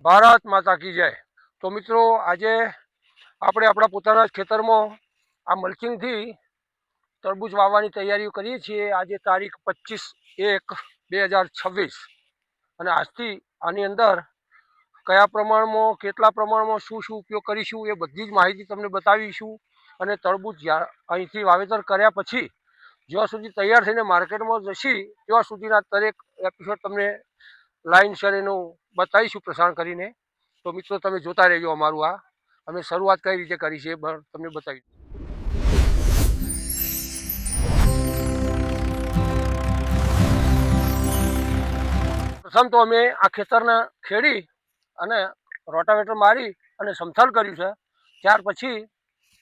ભારત માતા કી જય। તો મિત્રો, આજે આપણે આપણા પોતાના જ ખેતરમાં આ મલ્ચિંગથી તરબૂચ વાવવાની તૈયારીઓ કરીએ છીએ। આજે તારીખ 25/1/2026 અને આજથી આની અંદર કયા પ્રમાણમાં, કેટલા પ્રમાણમાં, શું શું ઉપયોગ કરીશું એ બધી જ માહિતી તમને બતાવીશું। અને તરબૂચ અહીંથી વાવેતર કર્યા પછી જ્યાં સુધી તૈયાર થઈને માર્કેટમાં જશે ત્યાં સુધીના દરેક એપિસોડ તમને લાઇનસર એનું બતાવીશું પ્રસારણ કરીને। તો મિત્રો, તમે જોતા રહેજો અમારું આ અમે શરૂઆત કઈ રીતે કરી છે તમને બતાવી। પ્રથમ તો અમે આ ખેતરને ખેડી અને રોટાવેટર મારી અને સમથલ કર્યું છે। ત્યાર પછી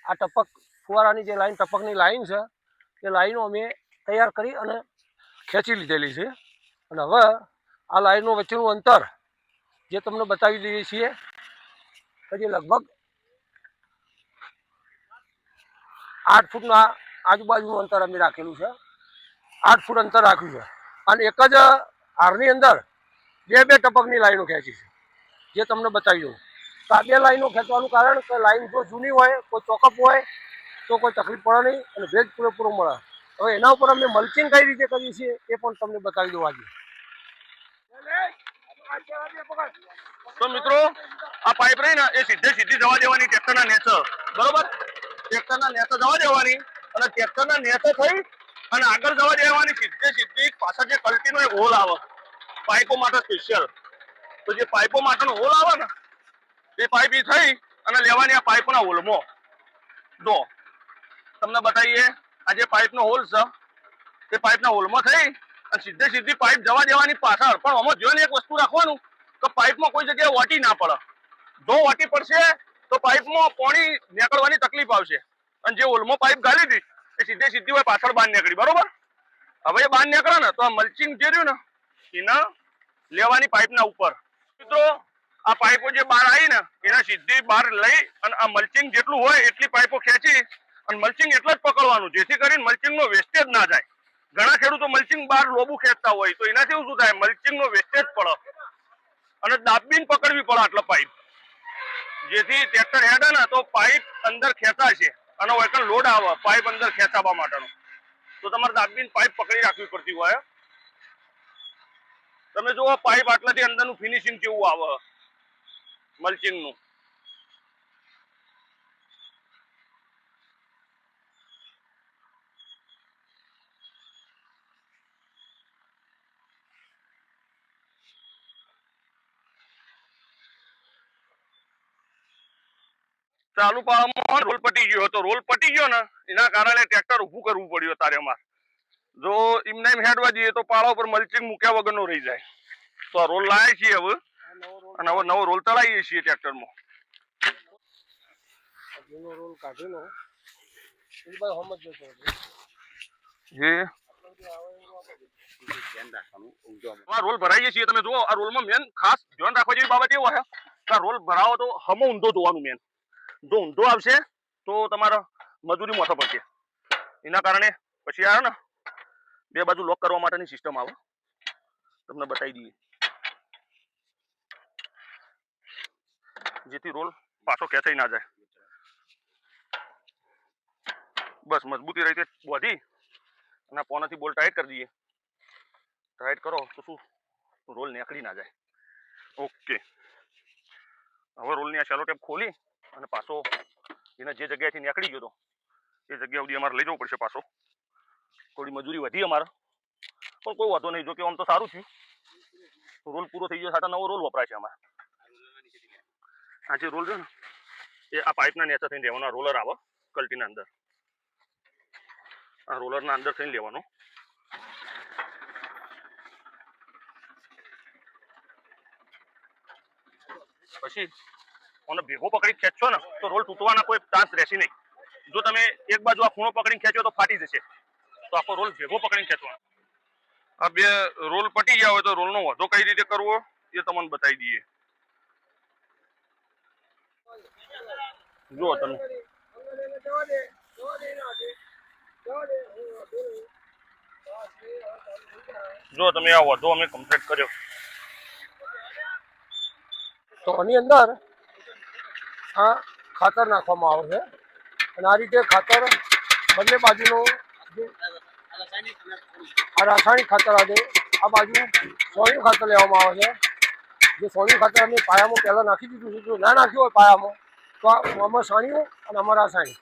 આ ટપક ફુવારાની જે લાઈન, ટપકની લાઈન છે એ લાઈનો અમે તૈયાર કરી અને ખેંચી લીધેલી છે। અને હવે આ લાઈનો વચ્ચેનું અંતર જે તમને બતાવી દઈએ છીએ કે જે લગભગ 8 ફૂટના આજુબાજુનું અંતર અમે રાખેલું છે। 8 ફૂટ અંતર રાખ્યું છે અને એક જ હારની અંદર બે ટપકની લાઈનો ખેંચી છે જે તમને બતાવી દઉં। તો આ બે લાઈનો ખેંચવાનું કારણ કે લાઈન જો જૂની હોય, કોઈ ચોકઅપ હોય તો કોઈ તકલીફ પડે નહીં અને ભેજ પૂરેપૂરો મળે। હવે એના ઉપર અમે મલ્ચિંગ કઈ રીતે કરીએ છીએ એ પણ તમને બતાવી દઉં આજે। તો મિત્રો, આ પાઇપ રહી ને એ સીધી જવા દેવાની ટ્રેક્ટરના નેચે, બરોબર? ટ્રેક્ટરના નેચે જવા દેવાની અને ટ્રેક્ટરના નેચે થઈ અને આગળ જવા દેવાની સીધી પાછળ જે કલ્ટીનો એક હોલ આવે પાઇપો માટે સ્પેશિયલ, તો જે પાઇપો માટેનો હોલ આવે ને એ પાઇપ થઈ અને લેવાની આ પાઇપના હોલમાં જો તમને બતાવીએ। આ જે પાઇપનો હોલ છે એ પાઇપના હોલમાં થઈ અને સીધી પાઇપ જવા દેવાની પાછળ। પણ આમાં જોઈને એક વસ્તુ રાખવાનું કે પાઇપમાં કોઈ જગ્યાએ ઓટી ના પડે। જો ઓટી પડશે તો પાઇપમાં પાણી નીકળવાની તકલીફ આવશે અને જે હોલમાં પાઇપ ગાલી હતી એ સીધી હોય પાછળ બહાર નીકળી, બરોબર? હવે એ બહાર નીકળે ને તો આ મલ્ચિંગ જે રહ્યું ને એના લેવાની પાઇપના ઉપર। મિત્રો, આ પાઇપો જે બહાર આવી ને એના સીધી બહાર લઈ અને આ મલ્ચિંગ જેટલું હોય એટલી પાઇપો ખેંચી અને મલ્ચિંગ એટલે જ પકડવાનું જેથી કરીને મલ્ચિંગનો વેસ્ટેજ ના જાય। ઘણા ખેડૂતો મલ્ચિંગ બહાર લોબું ખેંચતા હોય તો એનાથી શું થાય, મલ્ચિંગનો વેસ્ટેજ પડે અને દાબીને પકડવી પડે આટલા પાઇપ, જેથી ટ્રેક્ટર હેડે ને તો પાઇપ અંદર ખેંચાશે અને વૈકલ લોડ આવે પાઇપ અંદર ખેંચાવા માટેનો, તો તમારે દાબીને પાઇપ પકડી રાખવી પડતી હોય। તમે જુઓ પાઇપ આટલાથી અંદરનું ફિનિશિંગ કેવું આવે મલ્ચિંગનું। ચાલુ પાવામાં રોલ પટી ગયો હતો, રોલ પટી ગયો ને એના કારણે ટ્રેક્ટર ઊભું કરવું પડ્યું તારે અમારે। જો એમને એમ હેડવા દઈએ તો પાળા ઉપર મલ્ચિંગ મૂક્યા વગરનો રહી જાય। તો આ રોલ લાયા છીએ હવે અને હવે નવો રોલ ચડાવીએ છીએ ટ્રેક્ટરમાં। રોલ કાઢેલો રોલ ભરાઈએ છીએ। તમે જુઓ આ રોલમાં મેન ખાસ ધ્યાન રાખવા જેવી બાબત એવું છે કે આ રોલ ભરાવો તો હમો ઊંધો ધોવાનું મેન। જો ઊંધો આવશે તો તમારો મજૂરી મોટો પડશે। એના કારણે પછી આવે ને બે બાજુ લોક કરવા માટેની સિસ્ટમ આવે, તમને બતાવી દઈએ જેથી રોલ પાછો ખેંચાઈ ના જાય। બસ મજબૂતી રીતે બોધી અને પોનાથી બોલ ટાઈટ કરી દઈએ। ટાઈટ કરો તો શું રોલ નીકળી ના જાય। ઓકે, હવે રોલની આ સેલો ટેપ ખોલી અને પાછો એને જે જગ્યાએથી નીકળી ગયો હતો એ જગ્યા સુધી અમારે લઈ જવું પડશે પાછો। થોડી મજૂરી વધી અમારે પણ કોઈ વાંધો નહીં, જો કે આમ તો સારું થયું, રોલ પૂરો થઈ ગયો, સાટા નવો રોલ વપરાય છે અમારે। આ જે રોલ છે ને એ આ પાઇપના નેચે થઈને લેવાનો, રોલર આવે કલ્ટીના અંદર, આ રોલરના અંદર થઈને લેવાનો। પછી મને ભેગો પકડી ખેંચશો ને તો રોલ તૂટવાના કોઈ ચાન્સ રહેશે નહીં। જો તમે એક બાજુ આ ખૂણો પકડીને ખેંચો તો ફાટી જશે, તો આખો રોલ ભેગો પકડીને ખેંચવાનો। આ બે રોલ પટી ગયા હોય તો રોલનો વધો કઈ રીતે કરવો એ તમને બતાવી દઈએ। જુઓ તમે, જો તમે આ વધો અમે કમ્પ્લીટ કર્યો તો આની અંદર આ ખાતર નાખવામાં આવે છે અને આ રીતે ખાતર બંને બાજુનો આ રાસાયણિક ખાતર આજે આ બાજુ સોળિયું ખાતર લેવામાં આવે છે. જે સોળિયું ખાતર અમે પાયામાં પહેલાં નાખી દીધું છે. જો ના નાખ્યું હોય પાયામાં તો આમાં સાણિયું અને આમાં રાસાયણિક.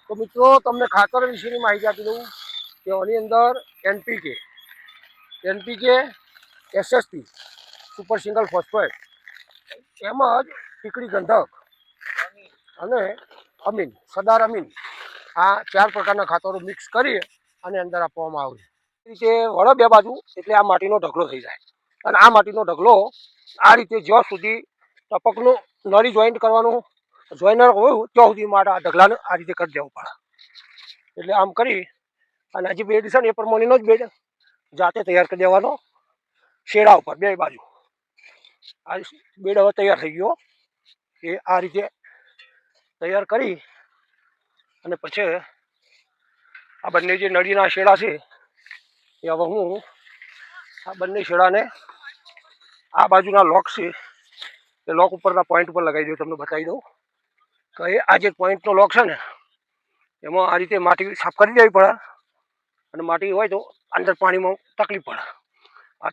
તો મિત્રો તમને ખાતર વિશેની માહિતી આપી દઉં કે આની અંદર NPK SSP super single phosphate એમ જ ટીકડી ગંધક અને અમીન સદાર અમીન આ 4 પ્રકારના ખાતરો મિક્સ કરી અને અંદર આપવામાં આવે છે. એ રીતે વળો બે બાજુ એટલે આ માટીનો ઢગલો થઈ જાય અને આ માટીનો ઢગલો આ રીતે જ્યાં સુધી ટપકનું નળી જોઈન્ટ કરવાનું જોઈનર હોય ત્યાં સુધી માટે આ ઢગલાને આ રીતે કરી દેવું પડે. એટલે આમ કરી અને હજી બેડ છે ને એ પ્રમાણેનો જ બેડ જાતે તૈયાર કરી દેવાનો શેડા ઉપર બે બાજુ. આ બેડ હવે તૈયાર થઈ ગયો. એ આ રીતે તૈયાર કરી અને પછી આ બંને જે નળીના શેડા છે એ હવે હું આ બંને શેડાને આ બાજુના લોક છે એ લોક ઉપરના પોઈન્ટ ઉપર લગાવી દઉં. તમને બતાવી દઉં તો એ આ જે પોઈન્ટનો લોક છે ને એમાં આ રીતે માટી સાફ કરી દેવી પડે અને માટી હોય તો અંદર પાણીમાં તકલીફ પડે. આ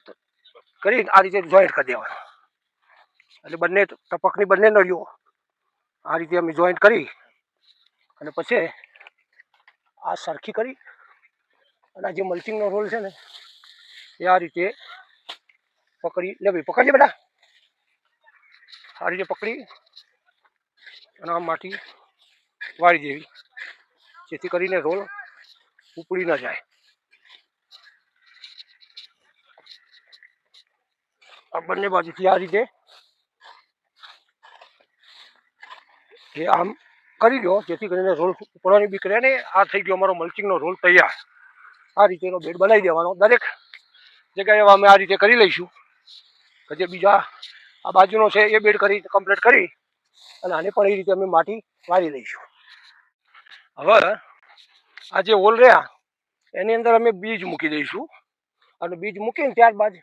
કરી આ રીતે જોઈન્ટ કરી દેવાનું એટલે બંને ટપકની બંને નળીઓ આ રીતે અમે જોઈન્ટ કરી અને પછી આ સરખી કરી અને આ જે મલ્ચિંગનો રોલ છે ને એ આ રીતે પકડી લે ભાઈ, પકડજે બેટા. આ રીતે પકડી અને આ માટી વાળી દેવી જેથી કરીને રોલ ઉપડી ન જાય. આ બંને બાજુથી આ રીતે એ આમ કરી દો જેથી કરીને રોલ ઉપડવાની બીક રહે ને. આ થઈ ગયો અમારો મલ્ચિંગનો રોલ તૈયાર. આ રીતેનો બેડ બનાવી દેવાનો. દરેક જગ્યાએ અમે આ રીતે કરી લઈશું. જે બીજા આ બાજુનો છે એ બેડ કરી કમ્પ્લીટ કરી અને આને પણ એ રીતે અમે માટી વાળી લઈશું. હવે આ જે હોલ રહ્યા એની અંદર અમે બીજ મૂકી દઈશું અને બીજ મૂકીને ત્યારબાદ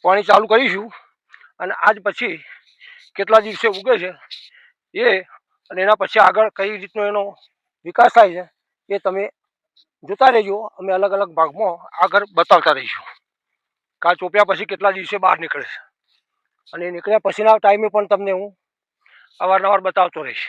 પાણી ચાલુ કરીશું અને આજ પછી કેટલા દિવસે ઉગે છે એ અને એના પછી આગળ કઈ રીતનો એનો વિકાસ થાય છે એ તમે જોતા રહેજો. અમે અલગ અલગ ભાગમાં આગળ બતાવતા રહીશું. કા ચોપ્યા પછી કેટલા દિવસે બહાર નીકળે છે અને નીકળ્યા પછીના ટાઈમે પણ તમને હું અવારનવાર બતાવતો રહીશ.